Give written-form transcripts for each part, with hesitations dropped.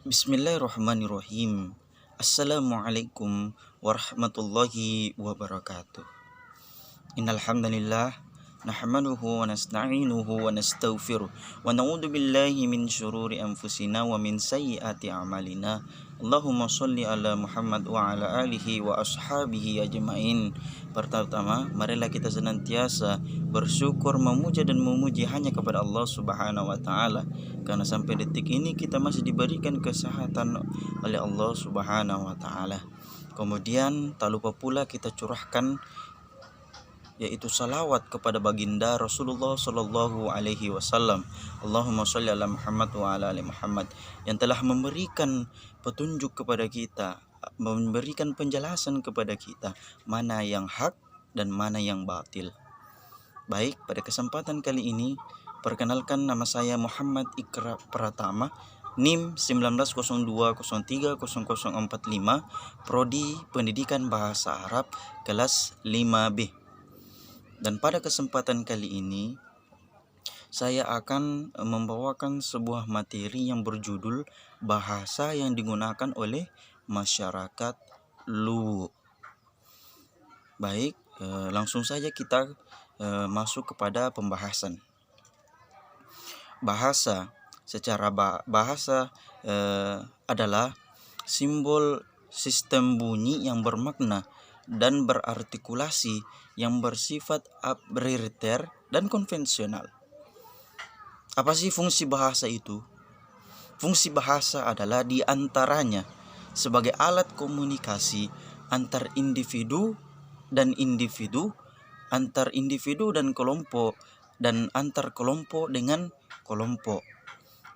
Bismillahirrahmanirrahim. Assalamualaikum warahmatullahi wabarakatuh. Innal hamdalillah nahmaduhu wa nasta'inuhu wa nastaghfiruh wa na'udzu billahi min syururi anfusina wa min sayyiati a'malina. Allahumma shalli ala Muhammad wa ala alihi wa ashabihi ajmain. Pertama, marilah kita senantiasa bersyukur, memuja dan memuji hanya kepada Allah Subhanahu wa taala, karena sampai detik ini kita masih diberikan kesehatan oleh Allah Subhanahu wa taala. Kemudian tak lupa pula kita curahkan yaitu salawat kepada baginda Rasulullah Shallallahu Alaihi Wasallam. Allahumma sholli ala Muhammad wa ala ali Muhammad, yang telah memberikan petunjuk kepada kita, memberikan penjelasan kepada kita mana yang hak dan mana yang batil. Baik, pada kesempatan kali ini perkenalkan, nama saya Muhammad Ikra Pratama, NIM 1902030045, Prodi Pendidikan Bahasa Arab kelas 5B. Dan pada kesempatan kali ini saya akan membawakan sebuah materi yang berjudul bahasa yang digunakan oleh masyarakat Luwu. Baik, langsung saja kita masuk kepada pembahasan. Bahasa secara bahasa adalah simbol sistem bunyi yang bermakna dan berartikulasi yang bersifat arbitrter dan konvensional. Apa sih fungsi bahasa itu? Fungsi bahasa adalah diantaranya sebagai alat komunikasi antar individu dan individu, antar individu dan kelompok, dan antar kelompok dengan kelompok.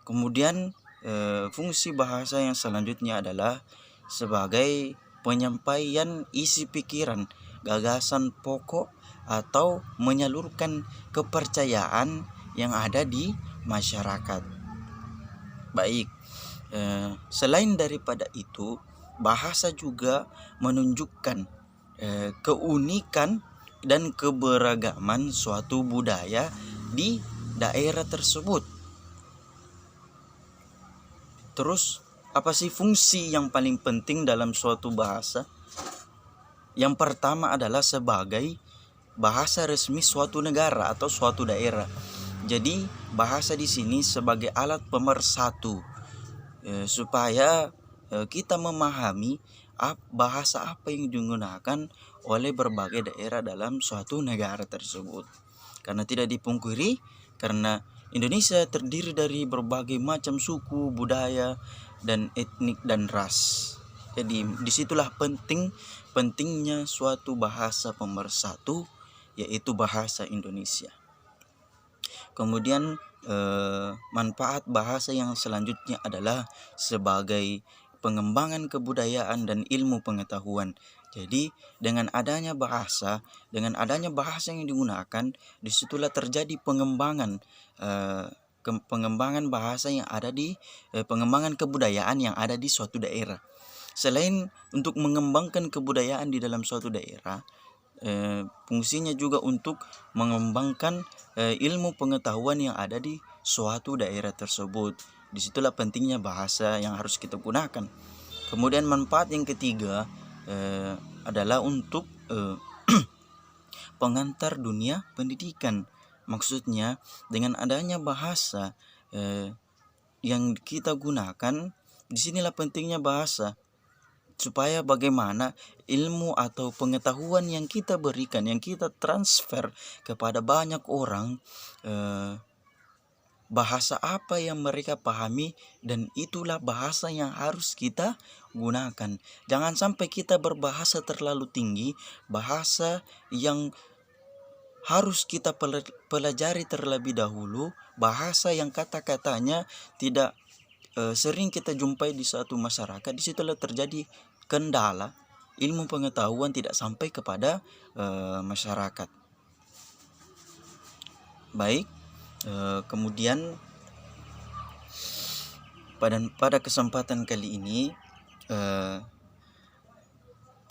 Kemudian fungsi bahasa yang selanjutnya adalah sebagai penyampaian isi pikiran, gagasan pokok, atau menyalurkan kepercayaan yang ada di masyarakat. Baik, selain daripada itu, bahasa juga menunjukkan keunikan dan keberagaman suatu budaya di daerah tersebut. Terus, apa sih fungsi yang paling penting dalam suatu bahasa? Yang pertama adalah sebagai bahasa resmi suatu negara atau suatu daerah. Jadi bahasa di sini sebagai alat pemersatu supaya kita memahami bahasa apa yang digunakan oleh berbagai daerah dalam suatu negara tersebut. Karena tidak dipungkiri, karena Indonesia terdiri dari berbagai macam suku, budaya, dan etnik dan ras. Jadi disitulah pentingnya suatu bahasa pemersatu, yaitu bahasa Indonesia. Kemudian manfaat bahasa yang selanjutnya adalah sebagai pengembangan kebudayaan dan ilmu pengetahuan. Jadi dengan adanya bahasa yang digunakan, disitulah terjadi pengembangan bahasa yang ada di pengembangan kebudayaan yang ada di suatu daerah. Selain untuk mengembangkan kebudayaan di dalam suatu daerah, fungsinya juga untuk mengembangkan ilmu pengetahuan yang ada di suatu daerah tersebut. Disitulah pentingnya bahasa yang harus kita gunakan. Kemudian manfaat yang ketiga adalah untuk pengantar dunia pendidikan. Maksudnya dengan adanya bahasa yang kita gunakan, disinilah pentingnya bahasa, supaya bagaimana ilmu atau pengetahuan yang kita berikan, yang kita transfer kepada banyak orang, bahasa apa yang mereka pahami, dan itulah bahasa yang harus kita gunakan. Jangan sampai kita berbahasa terlalu tinggi, bahasa yang harus kita pelajari terlebih dahulu, bahasa yang kata-katanya tidak sering kita jumpai di suatu masyarakat. Disitulah terjadi kendala, ilmu pengetahuan tidak sampai kepada masyarakat. Baik, kemudian pada kesempatan kali ini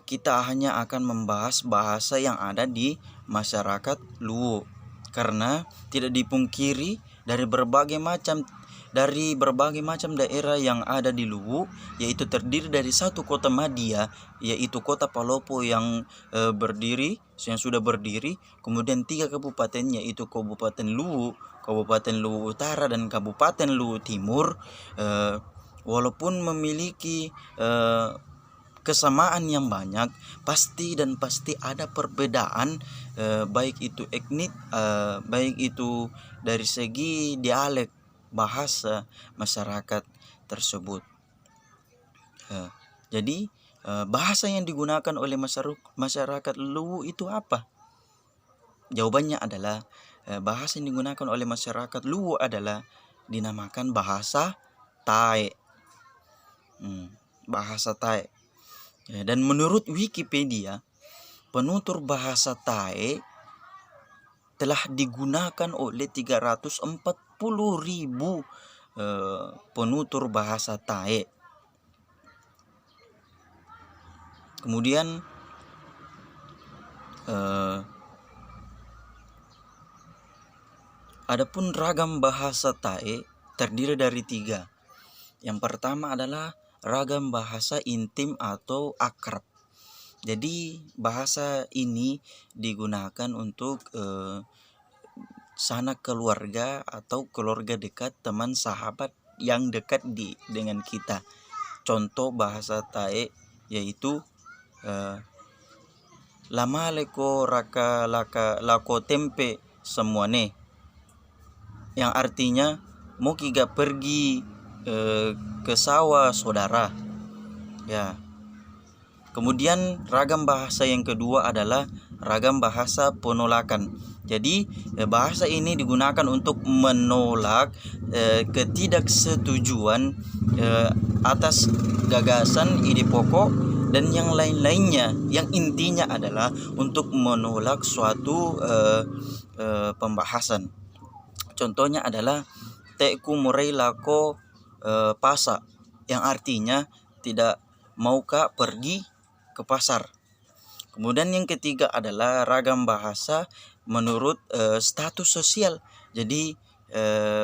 kita hanya akan membahas bahasa yang ada di masyarakat Luwu, karena tidak dipungkiri dari berbagai macam dari berbagai macam daerah yang ada di Luwu, yaitu terdiri dari satu kota madya, yaitu kota Palopo yang sudah berdiri, kemudian 3 kabupaten, yaitu Kabupaten Luwu, Kabupaten Luwu Utara, dan Kabupaten Luwu Timur. Walaupun memiliki kesamaan yang banyak, pasti ada perbedaan, baik itu etnik, baik itu dari segi dialek bahasa masyarakat tersebut. Jadi bahasa yang digunakan oleh masyarakat Luwu itu apa? Jawabannya adalah bahasa yang digunakan oleh masyarakat Luwu adalah dinamakan bahasa Tae. Bahasa Tae. Dan menurut Wikipedia, penutur bahasa Tae telah digunakan oleh 340.000 penutur bahasa Tae. Kemudian adapun ragam bahasa Tae terdiri dari 3. Yang pertama adalah ragam bahasa intim atau akrab. Jadi bahasa ini digunakan untuk sanak keluarga atau keluarga dekat, teman sahabat yang dekat dengan kita. Contoh bahasa Tae yaitu lama leko raka lako tempe semuane, yang artinya mau kiga pergi ke sawah saudara. Ya. Kemudian ragam bahasa yang kedua adalah ragam bahasa penolakan. Jadi bahasa ini digunakan untuk menolak ketidaksetujuan atas gagasan, ide pokok, dan yang lain-lainnya, yang intinya adalah untuk menolak suatu pembahasan. Contohnya adalah teku murai lako pasa, yang artinya tidak maukah pergi ke pasar. Kemudian yang ketiga adalah ragam bahasa menurut status sosial. Jadi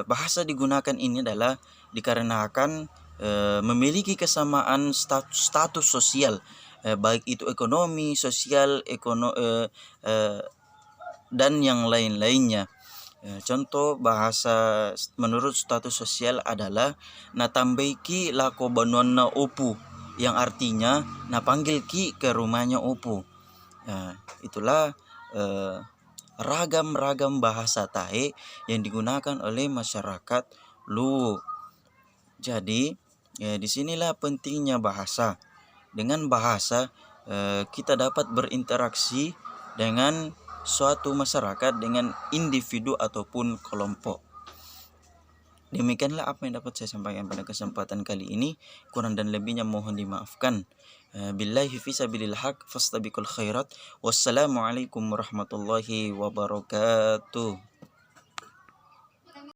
bahasa digunakan ini adalah dikarenakan memiliki kesamaan status sosial, baik itu ekonomi, sosial, dan yang lain-lainnya. Contoh bahasa menurut status sosial adalah natambaiki lako banuan na opu, yang artinya napanggil ki ke rumahnya opu. Itulah ragam-ragam bahasa Tae yang digunakan oleh masyarakat Luwu. Jadi disinilah pentingnya bahasa. Dengan bahasa kita dapat berinteraksi dengan suatu masyarakat, dengan individu ataupun kelompok. Demikianlah apa yang dapat saya sampaikan pada kesempatan kali ini. Kurang dan lebihnya mohon dimaafkan. Billahi fisabilil haq fastabiqul khairat. Wassalamualaikum warahmatullahi wabarakatuh.